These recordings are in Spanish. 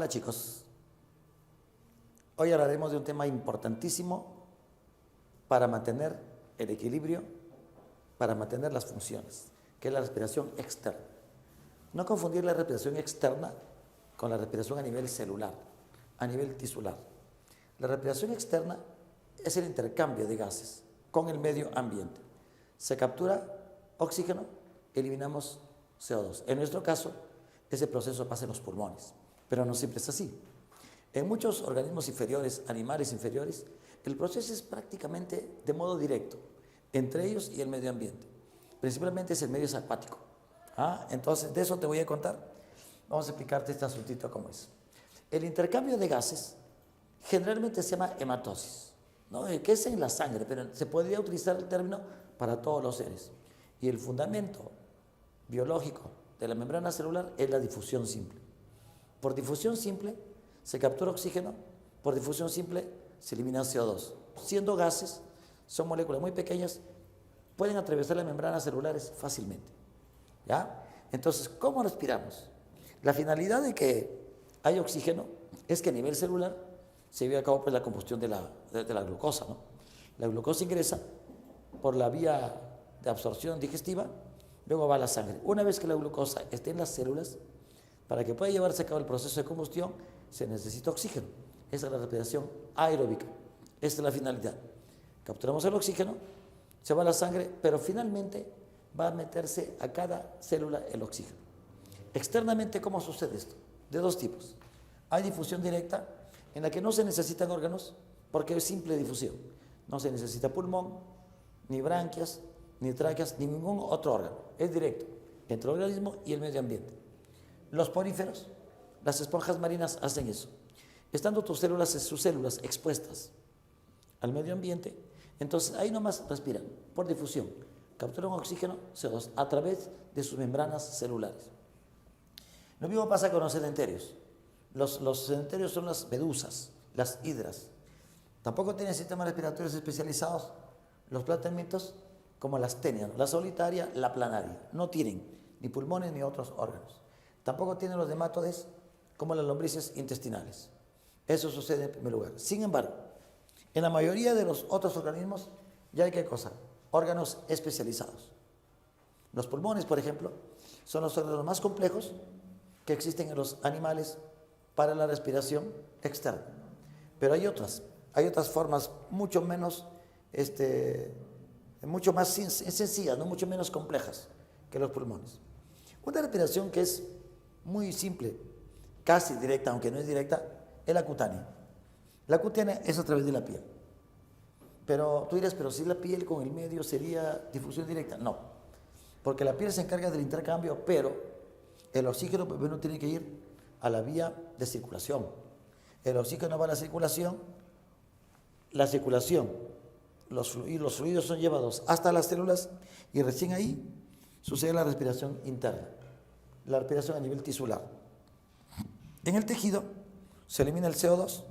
Hola chicos, hoy hablaremos de un tema importantísimo para mantener el equilibrio, para mantener las funciones, que es la respiración externa. No confundir la respiración externa con la respiración a nivel celular, a nivel tisular. La respiración externa es el intercambio de gases con el medio ambiente. Se captura oxígeno, eliminamos CO2. En nuestro caso, ese proceso pasa en los pulmones, pero no siempre es así. En muchos organismos inferiores, animales inferiores, el proceso es prácticamente de modo directo, entre ellos y el medio ambiente. Principalmente es el medio acuático. Entonces, de eso te voy a contar. Vamos a explicarte este asuntito cómo es. El intercambio de gases generalmente se llama hematosis, ¿no? Que es en la sangre, pero se podría utilizar el término para todos los seres. Y el fundamento biológico de la membrana celular es la difusión simple. Por difusión simple se captura oxígeno, por difusión simple se elimina CO2. Siendo gases, son moléculas muy pequeñas, pueden atravesar las membranas celulares fácilmente. ¿Ya? Entonces, ¿cómo respiramos? La finalidad de que haya oxígeno es que a nivel celular se lleve a cabo pues, la combustión de la glucosa, ¿no? La glucosa ingresa por la vía de absorción digestiva, luego va a la sangre. Una vez que la glucosa esté en las células, para que pueda llevarse a cabo el proceso de combustión, se necesita oxígeno. Esa es la respiración aeróbica. Esta es la finalidad. Capturamos el oxígeno, se va a la sangre, pero finalmente va a meterse a cada célula el oxígeno. Externamente, ¿cómo sucede esto? De dos tipos. Hay difusión directa, en la que no se necesitan órganos, porque es simple difusión. No se necesita pulmón, ni branquias, ni tráqueas, ni ningún otro órgano. Es directo, entre el organismo y el medio ambiente. Los poríferos, las esponjas marinas hacen eso. Estando sus células expuestas al medio ambiente, entonces ahí nomás respiran, por difusión. Capturan oxígeno, CO2, a través de sus membranas celulares. Lo mismo pasa con los sedenterios. Los sedenterios son las medusas, las hidras. Tampoco tienen sistemas respiratorios especializados los platanitos como las tenias, la solitaria, la planaria. No tienen ni pulmones ni otros órganos. Tampoco tienen los nematodes como las lombrices intestinales. Eso sucede en primer lugar. Sin embargo, en la mayoría de los otros organismos ya hay ¿qué cosa? Órganos especializados. Los pulmones, por ejemplo, son los órganos más complejos que existen en los animales para la respiración externa. Pero hay otras formas mucho menos, mucho más sencillas, ¿no? Mucho menos complejas que los pulmones. Una respiración que es muy simple, casi directa, aunque no es directa, es la cutánea. La cutánea es a través de la piel. Pero tú dirás, pero si la piel con el medio sería difusión directa. No, porque la piel se encarga del intercambio, pero el oxígeno primero tiene que ir a la vía de circulación. El oxígeno va a la circulación, los fluidos son llevados hasta las células y recién ahí sucede la respiración interna, la respiración a nivel tisular. En el tejido se elimina el CO2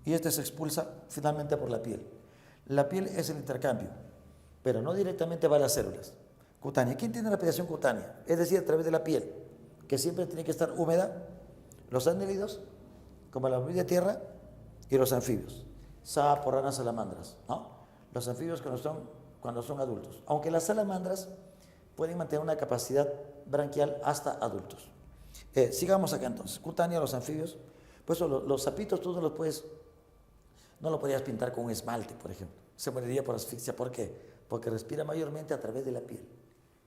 y este se expulsa finalmente por la piel. La piel es el intercambio, pero no directamente va a las células. Cutánea. ¿Quién tiene respiración cutánea? Es decir, a través de la piel, que siempre tiene que estar húmeda. Los anélidos, como la hormiga de tierra, y los anfibios, sapo, ranas, salamandras, ¿no? Los anfibios cuando son adultos. Aunque las salamandras pueden mantener una capacidad branquial hasta adultos. Sigamos acá entonces. Cutánea, los anfibios. Pues los sapitos tú no lo podrías pintar con un esmalte, por ejemplo. Se moriría por asfixia. ¿Por qué? Porque respira mayormente a través de la piel.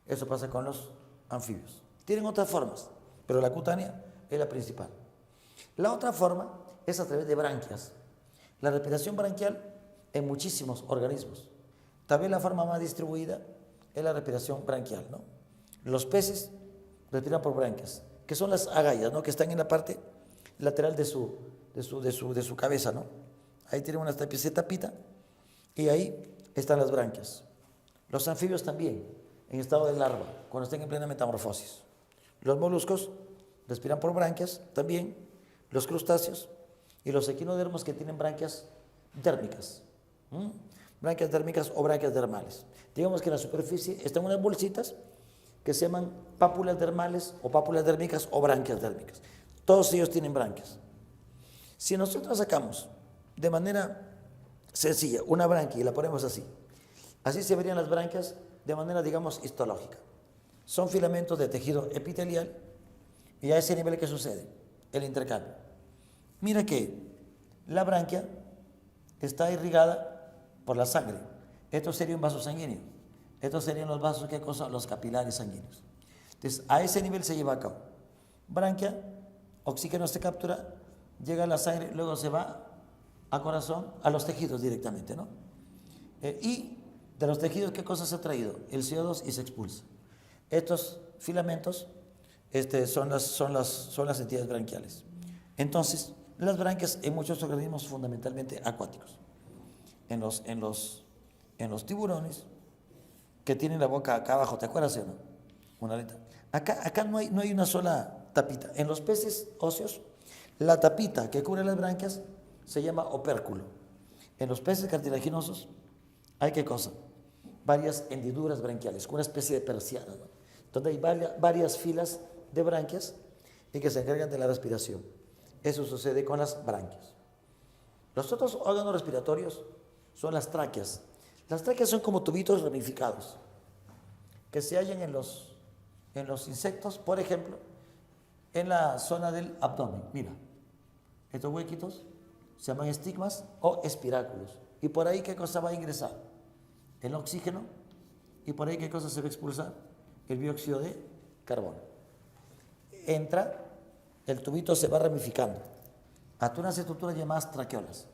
Eso pasa con los anfibios. Tienen otras formas, pero la cutánea es la principal. La otra forma es a través de branquias. La respiración branquial en muchísimos organismos. También la forma más distribuida es la respiración branquial, ¿no? Los peces respiran por branquias, que son las agallas, ¿no? Que están en la parte lateral de su cabeza, ¿no? Ahí tienen una especie de tapita y ahí están las branquias. Los anfibios también, en estado de larva, cuando están en plena metamorfosis. Los moluscos respiran por branquias también, los crustáceos y los equinodermos que tienen branquias dérmicas. Branquias dérmicas o branquias dermales. Digamos que en la superficie están unas bolsitas que se llaman pápulas dermales o pápulas dérmicas o branquias dérmicas. Todos ellos tienen branquias. Si nosotros sacamos de manera sencilla una branquia y la ponemos así, así se verían las branquias de manera, digamos, histológica. Son filamentos de tejido epitelial y a ese nivel, ¿qué sucede? El intercambio. Mira que la branquia está irrigada por la sangre. Esto sería un vaso sanguíneo. Estos serían los vasos, ¿qué cosa? Los capilares sanguíneos. Entonces, a ese nivel se lleva a cabo. Branquia, oxígeno se captura, llega a la sangre, luego se va a corazón, a los tejidos directamente, ¿no? Y de los tejidos, ¿qué cosa se ha traído? El CO2 y se expulsa. Estos filamentos son las entidades branquiales. Entonces, las branquias en muchos organismos fundamentalmente acuáticos. En los tiburones, que tienen la boca acá abajo, ¿te acuerdas o no? Una aleta. Acá no hay una sola tapita. En los peces óseos, la tapita que cubre las branquias se llama opérculo. En los peces cartilaginosos hay, ¿qué cosa? Varias hendiduras branquiales, una especie de persiana, ¿no? Donde hay varias filas de branquias y que se encargan de la respiración. Eso sucede con las branquias. Los otros órganos respiratorios son las tráqueas. Las tráqueas son como tubitos ramificados que se hallan en los insectos, por ejemplo, en la zona del abdomen. Mira, estos huequitos se llaman estigmas o espiráculos. Y por ahí, ¿qué cosa va a ingresar? El oxígeno. Y por ahí, ¿qué cosa se va a expulsar? El dióxido de carbono. Entra, el tubito se va ramificando hasta unas estructuras llamadas traqueolas.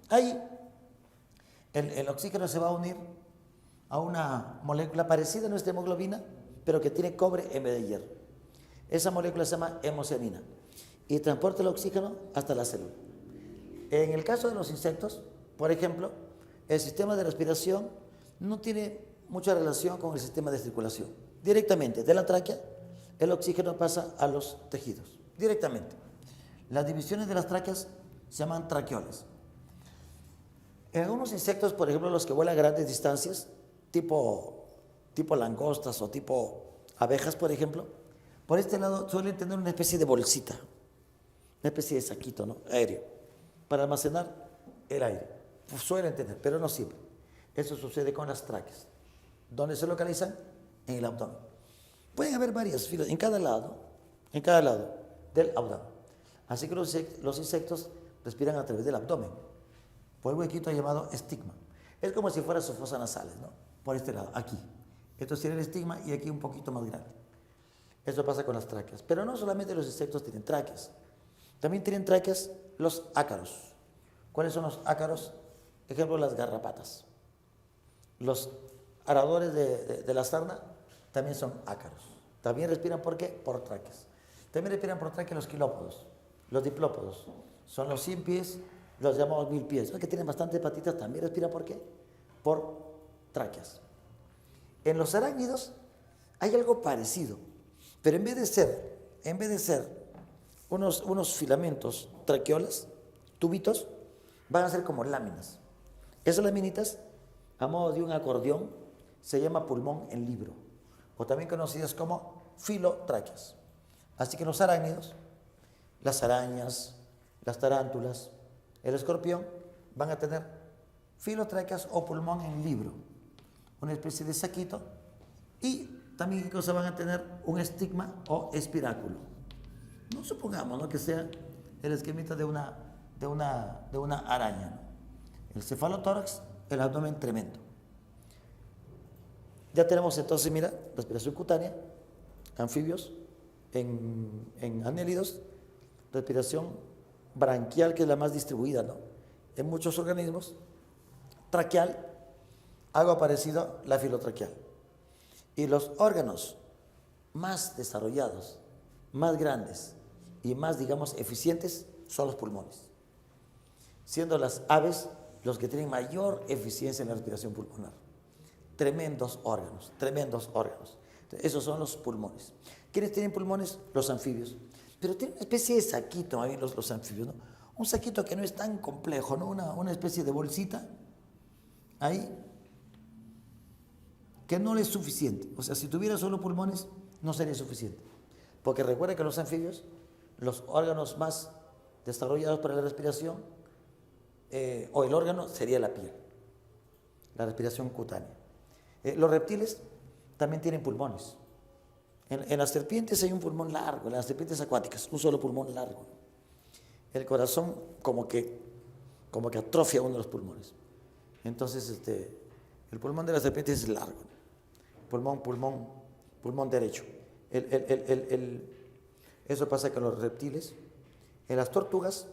Ahí, el oxígeno se va a unir a una molécula parecida a nuestra hemoglobina, pero que tiene cobre en vez de hierro. Esa molécula se llama hemocianina y transporta el oxígeno hasta la célula. En el caso de los insectos, por ejemplo, el sistema de respiración no tiene mucha relación con el sistema de circulación. Directamente de la tráquea, el oxígeno pasa a los tejidos, directamente. Las divisiones de las tráqueas se llaman traqueolas. En algunos insectos, por ejemplo, los que vuelan a grandes distancias, tipo langostas o tipo abejas, por ejemplo, por este lado suelen tener una especie de bolsita, una especie de saquito, ¿no? Aéreo, para almacenar el aire. Pues suelen tener, pero no siempre. Eso sucede con las tráqueas. ¿Dónde se localizan? En el abdomen. Pueden haber varias filas en cada lado del abdomen. Así que los insectos respiran a través del abdomen, por el huequito llamado estigma. Es como si fueran sus fosas nasales, ¿no? Por este lado, aquí. Esto sería el estigma y aquí un poquito más grande. Eso pasa con las tráqueas. Pero no solamente los insectos tienen tráqueas. También tienen tráqueas los ácaros. ¿Cuáles son los ácaros? Ejemplo, las garrapatas. Los aradores de la sarna también son ácaros. También respiran, ¿por qué? Por tráqueas. También respiran por tráqueas los quilópodos, los diplópodos. Son los 100 pies, los llamamos 1000 pies. Los que tienen bastantes patitas también respiran, ¿por qué? Por tráqueas. En los arácnidos hay algo parecido, pero en vez de ser unos filamentos traqueolas, tubitos, van a ser como láminas. Esas laminitas, a modo de un acordeón, se llama pulmón en libro, o también conocidas como filotráqueas. Así que los arácnidos, las arañas, las tarántulas, el escorpión, van a tener filotráqueas o pulmón en libro, una especie de saquito, y también, ¿qué cosa van a tener? Un estigma o espiráculo. No supongamos, ¿no?, que sea el esquemita de una araña, ¿no? El cefalotórax, el abdomen tremendo. Ya tenemos entonces, mira, respiración cutánea, anfibios, en anélidos, respiración branquial, que es la más distribuida, ¿no?, en muchos organismos, traqueal, algo parecido la filotraqueal. Y los órganos más desarrollados, más grandes y más, digamos, eficientes son los pulmones, siendo las aves los que tienen mayor eficiencia en la respiración pulmonar. Tremendos órganos, tremendos órganos. Entonces, esos son los pulmones. ¿Quiénes tienen pulmones? Los anfibios. Pero tienen una especie de saquito ahí los anfibios, ¿no? Un saquito que no es tan complejo, ¿no? Una especie de bolsita ahí, que no le es suficiente. O sea, si tuviera solo pulmones, no sería suficiente. Porque recuerda que los anfibios, los órganos más desarrollados para la respiración, o el órgano sería la piel, la respiración cutánea. Los reptiles también tienen pulmones. En las serpientes hay un pulmón largo, en las serpientes acuáticas, un solo pulmón largo. El corazón como que atrofia uno de los pulmones. Entonces, el pulmón de la serpiente es largo. Pulmón derecho. Eso pasa con los reptiles. En las tortugas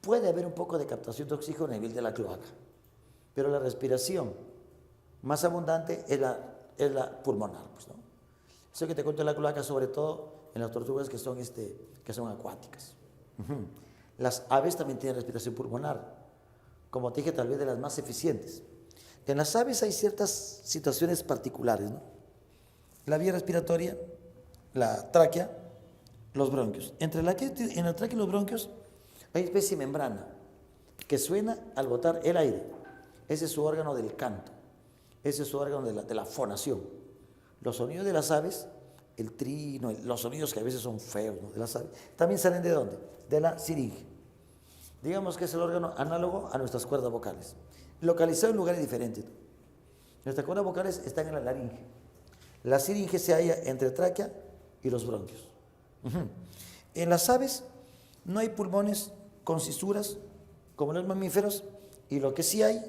puede haber un poco de captación de oxígeno a nivel de la cloaca, pero la respiración más abundante es la pulmonar, pues, ¿no? Eso que te cuento de la cloaca, sobre todo en las tortugas que son acuáticas. Las aves también tienen respiración pulmonar, como te dije, tal vez de las más eficientes. En las aves hay ciertas situaciones particulares, ¿no? La vía respiratoria, la tráquea, los bronquios. En la tráquea y los bronquios hay una especie de membrana que suena al botar el aire. Ese es su órgano del canto, ese es su órgano de la fonación. Los sonidos de las aves, el trino, los sonidos que a veces son feos, ¿no?, de las aves, también salen ¿de dónde? De la siringe. Digamos que es el órgano análogo a nuestras cuerdas vocales, localizado en lugares diferentes. Nuestras cuerdas vocales están en la laringe. La siringe se halla entre tráquea y los bronquios. En las aves no hay pulmones con cisuras como los mamíferos, y lo que sí hay,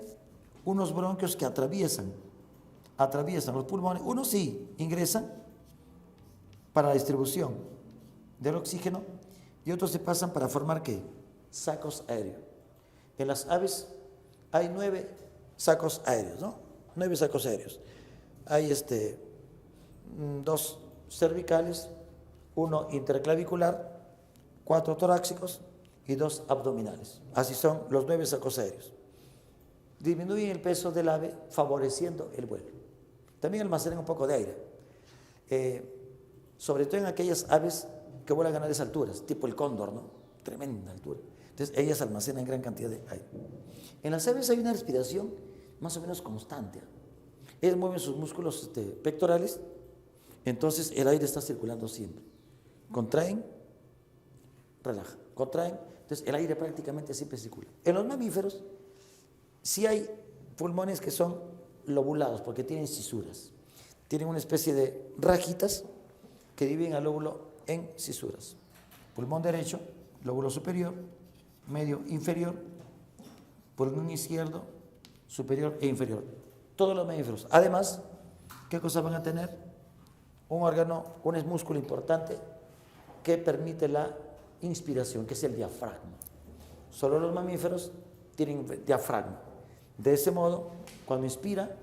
unos bronquios que atraviesan los pulmones. Unos sí ingresan para la distribución del oxígeno y otros se pasan para formar ¿qué? Sacos aéreos. En las aves hay 9 sacos aéreos, ¿no? 9 sacos aéreos. Hay 2 cervicales, 1 interclavicular, 4 torácicos y 2 abdominales. Así son los 9 sacos aéreos. Disminuyen el peso del ave, favoreciendo el vuelo. También almacenan un poco de aire, sobre todo en aquellas aves que vuelan a grandes alturas, tipo el cóndor, ¿no? Tremenda altura. Entonces, ellas almacenan gran cantidad de aire. En las aves hay una respiración más o menos constante. Ellas mueven sus músculos pectorales, entonces el aire está circulando siempre. Contraen, relajan, contraen, entonces el aire prácticamente siempre circula. En los mamíferos sí hay pulmones que son lobulados porque tienen cisuras. Tienen una especie de rajitas que dividen al lóbulo en cisuras. Pulmón derecho, lóbulo superior, medio, inferior, pulmón izquierdo, superior e inferior. Todos los mamíferos. Además, ¿qué cosas van a tener? Un órgano, un músculo importante que permite la inspiración, que es el diafragma. Solo los mamíferos tienen diafragma. De ese modo, cuando inspira,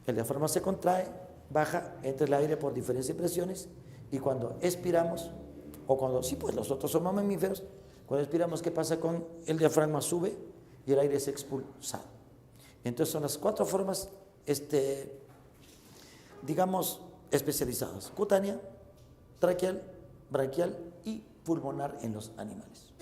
el diafragma se contrae, baja, entra el aire por diferentes presiones, y cuando expiramos, o cuando, sí, pues los otros somos mamíferos, cuando expiramos, ¿qué pasa con el diafragma? Sube y el aire es expulsado. Entonces son las 4 formas, digamos, especializadas: cutánea, traqueal, branquial y pulmonar en los animales.